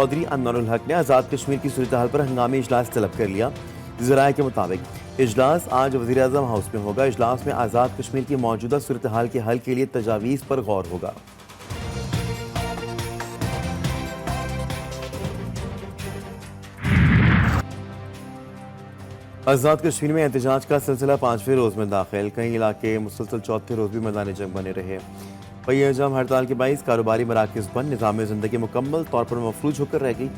चौधरी अन्वर उल हक ने आज़ाद कश्मीर की सूरत-ए-हाल पर हंगामी इजलास तलब कर लिया। ज़राए के मुताबिक इजलास आज वज़ीर-ए-आज़म हाउस में होगा। इजलास में आज़ाद कश्मीर की मौजूदा सूरत-ए-हाल के हल के लिए तजावीज़ पर गौर होगा। आज़ाद कश्मीर में एहतजाज का सिलसिला 5वें रोज़ में दाखिल। कई इलाके मुसलसल चौथे रोज़ भी मैदान जंग बने रहे। पहिए-ए-जाम हड़ताल के बाइस कारोबारी मराकज़ बंद, निज़ाम ज़िंदगी मुकम्मल तौर पर मफलूज होकर रह गई।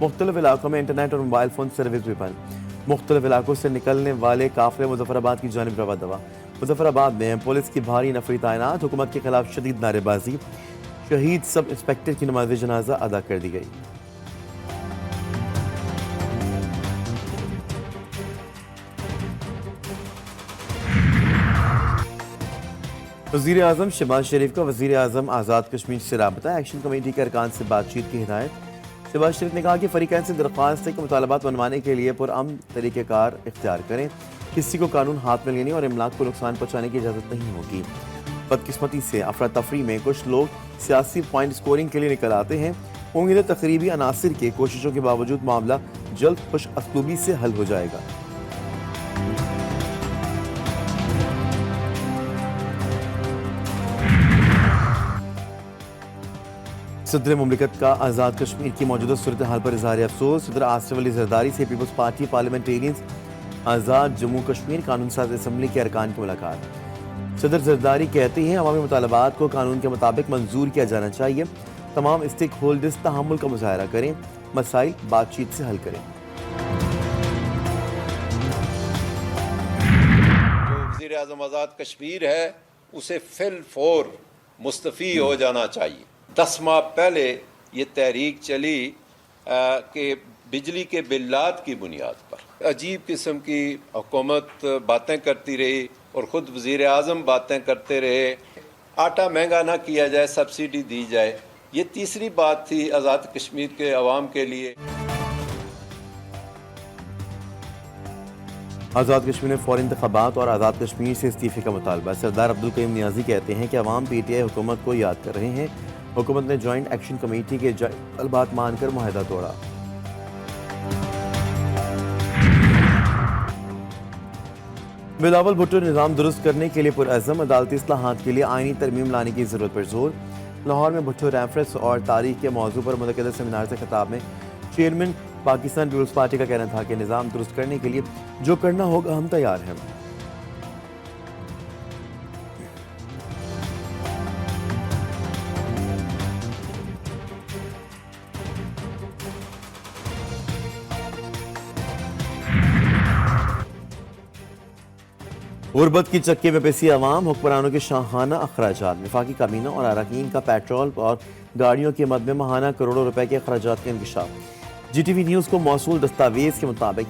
मुख्तलिफ इलाकों में इंटरनेट और मोबाइल फ़ोन सर्विस भी बंद। मुख्तलिफ इलाकों से निकलने वाले काफ़िले मुज़फ़्फ़राबाद की जानिब रवा दवा। मुज़फ़्फ़राबाद में पुलिस की भारी नफरी तैनात, हुकूमत के खिलाफ शदीद नारेबाजी। शहीद सब इंस्पेक्टर की नमाज़ जनाजा अदा कर दी गई। वज़ीर आज़म शहबाज शरीफ का वज़ीर आज़म आज़ाद कश्मीर से राबता, एक्शन कमेटी के अरकान से बातचीत की हिदायत। शहबाज शरीफ ने कहा कि फ़रीक़ैन से दरख्वास्त है कि मुतालबात मनवाने के लिए पुरअमन तरीक़ेकार इख्तियार करें। किसी को कानून हाथ में लेने और इमलाक को नुकसान पहुँचाने की इजाज़त नहीं होगी। बदकिस्मती से अफरा तफरी में कुछ लोग सियासी पॉइंट स्कोरिंग के लिए निकल आते हैं। उम्मीद है तकरीबी अनासिर के कोशिशों के बावजूद मामला जल्द खुश असलूबी से हल हो जाएगा। सदर मुमलिकत का आज़ाद कश्मीर की मौजूदा सूरत हाल पर इज़हार अफसोस। सदर आसिफ अली ज़रदारी से पीपल्स पार्टी पार्लियामेंटेरियंस आज़ाद जम्मू कश्मीर कानून साज असम्बली के अरकान की मुलाकात। सदर ज़रदारी कहते हैं अवामी मुतालबात को कानून के मुताबिक मंजूर किया जाना चाहिए। तमाम स्टेक होल्डर्स तहम्मुल का मुजाहरा करें, मसाइल बातचीत से हल करें। जो वज़ीर आज़म आज़ाद कश्मीर है उसे फिल फौर मुस्तफ़ी हो जाना चाहिए। 10 माह पहले ये तहरीक चली कि बिजली के बिल्लात की बुनियाद पर अजीब किस्म की हुकूमत बातें करती रही और ख़ुद वज़ीर आज़म बातें करते रहे। आटा महंगा ना किया जाए, सब्सिडी दी जाए। ये तीसरी बात थी आज़ाद कश्मीर के अवाम के लिए। आज़ाद कश्मीर में फ़ौरी इंतख़ाबात और आज़ाद कश्मीर से इस्तीफ़े का मुतालबा। सरदार अब्दुल करीम नियाज़ी कहते हैं कि अवाम PTI हुकूमत को याद कर रहे हैं। हुकूमत ने जॉइंट एक्शन कमेटी के तलबात मानकर मुआहदा तोड़ा। बिलावल भुट्टो निज़ाम दुरुस्त करने के लिए पुरअज़म, अदालती इस्लाहात के लिए आइनी तरमीम लाने की ज़रूरत पर जोर। लाहौर में भुट्टो रेफरेंस और तारीख के मौजू पर मुनक़िद सेमिनार से खिताब में चेयरमैन पाकिस्तान पीपल्स पार्टी का कहना था कि निज़ाम दुरुस्त करने के लिए जो करना होगा हम तैयार हैं। गुर्बत की चक्के में पेशी अवाम, हुक्मरानों के शाहाना अखराजात। वफाकी काबीना और अरकान का पेट्रोल और गाड़ियों की मद में माहाना करोड़ों रुपए के अखराजात का इंकशाफ। GTV न्यूज़ को मौसूल दस्तावेज के मुताबिक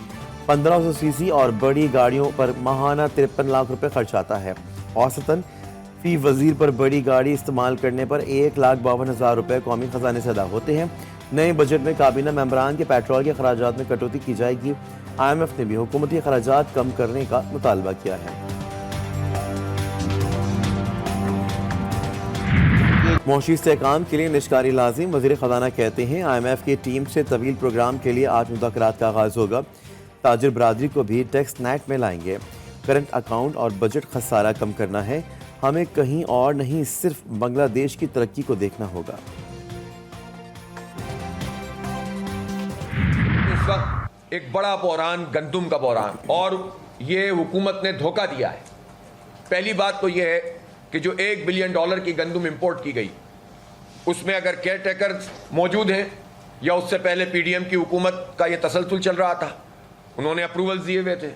1500 सीसी और बड़ी गाड़ियों पर माहाना 53 लाख रुपए खर्च आता है। औसतन फी वजीर पर बड़ी गाड़ी इस्तेमाल करने पर 1,52,000 रुपए कौमी खजाने से अदा होते हैं। नए बजट में काबीना मेंबरान के पेट्रोल के अखराजात में कटौती की जाएगी। IMF ने भी हुकूमती अखराजात कम करने का मुतालबा किया है। मौशी इस्तेहकाम के लिए निष्कारी लाजिम, वज़ीर ख़ज़ाना कहते हैं IMF की टीम से तवील प्रोग्राम के लिए आज मुज़ाकरात का आगाज़ होगा। ताजिर बरादरी को भी टैक्स नेट में लाएंगे। करंट अकाउंट और बजट खसारा कम करना है, हमें कहीं और नहीं सिर्फ बांग्लादेश की तरक्की को देखना होगा। इस वक्त एक बड़ा बहरान गंदुम का बहरान, और ये हुकूमत ने धोखा दिया है। पहली बात तो ये है कि जो $1 बिलियन की गंदुम इंपोर्ट की गई उसमें अगर केयर टेकर मौजूद हैं या उससे पहले PDM की हुकूमत का ये तसलसल चल रहा था, उन्होंने अप्रूवल्स दिए हुए थे,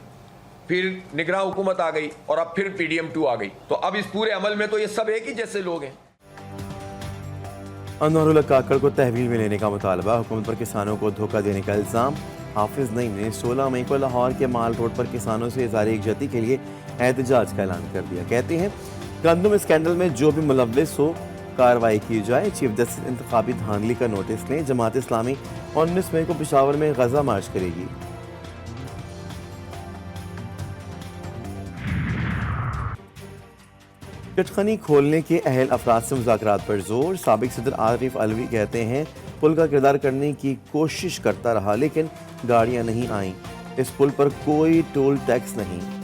फिर निगरान हुकूमत आ गई और अब फिर PDM 2 आ गई। तो अब इस पूरे अमल में तो ये सब एक ही जैसे लोग हैं। अन्वर उल हक काकड़ को तहवील में लेने का मुतालबा, हुकूमत पर किसानों को धोखा देने का इल्ज़ाम। हाफिज नईम ने 16 मई को लाहौर के माल रोड पर किसानों से इज़हार यकजहती के लिए एहतजाज का ऐलान कर दिया। कहते हैं गंदम स्कैंडल में जो भी मुलव्विस हो कार्रवाई की जाए। चीफ जस्टिस इंतखाबी धांधली का नोटिस लें। जमात इस्लामी 19 मई को पेशावर में गजा मार्च करेगी। کٹخنی کھولنے کے اہل افراد سے مذاکرات پر زور. سابق صدر عارف علوی کہتے ہیں پل کا کردار کرنے کی کوشش کرتا رہا لیکن گاڑیاں نہیں آئیں. اس پل پر کوئی ٹول ٹیکس نہیں.